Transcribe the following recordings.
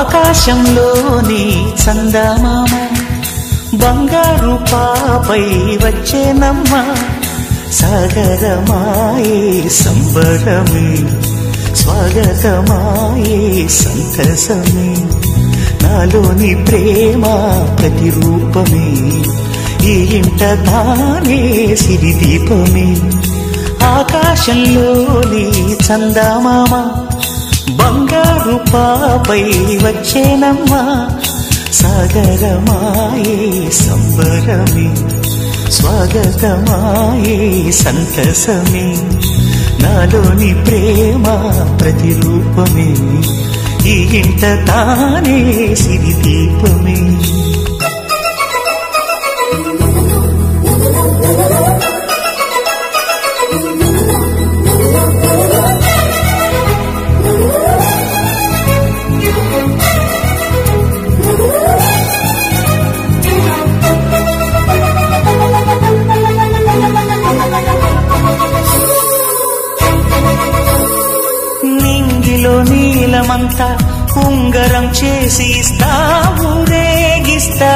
ఆకాశంలోని చందమామ బంగారు పాపై వచ్చేనమ్మ సాగరమాయే సంబరమే స్వాగతమాయే సంతసమే నాలోని ప్రేమ ప్రతిరూపమే ఈ ఇంట తానే సిరిదీపమే ఆకాశంలోని చందమామ బంగారు పాపై వచ్చేనమ్మ సాగరమాయే సంబరమే స్వాగతమాయే సంతసమే నాలోని ప్రేమ ప్రతిరూపమే ఈ ఇంట తానే సిరిదీపమే నీలమంతా ఉంగరం చేసి ఇస్తా ఊరేగిస్తా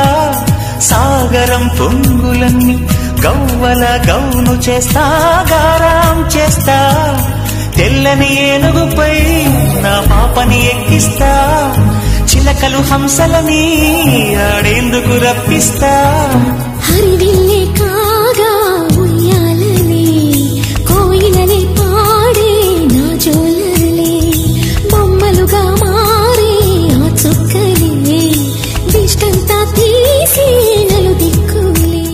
సాగరం పొంగులన్నీ గవ్వల గౌను చేస్తా గారాం చేస్తా తెల్లని ఏనుగుపై నా పాపని ఎక్కిస్తా చిలకలు హంసలని ఆడేందుకు రప్పిస్తా హరివిల్లే కాగా ఉయ్యాలనే కోయిలనే పాడే నా జోలలే బొమ్మలుగా మారే ఆ చుక్కలే దిష్టంతా తీసి నలు దిక్కులే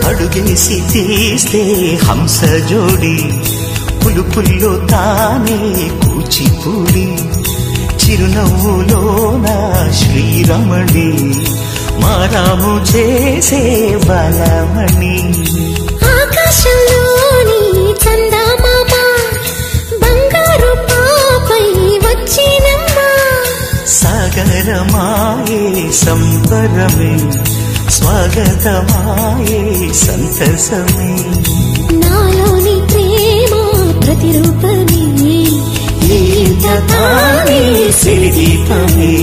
అడుగేసి తీస్తే హంస జోడి పులుపుల్లో తానే కూచిపూడి చిరునవ్వులోన శ్రీరమణి మారాము చేసే బలమణి ఆకాశంలోని చందమామ బంగారు పాపై వచ్చినమ్మ సాగరమాయే సంబరమే స్వాగతమాయే సంతసమే నాలోని ప్రేమ ప్రతిరూపమే ఈ ఇంట తానే సిరిదీపమే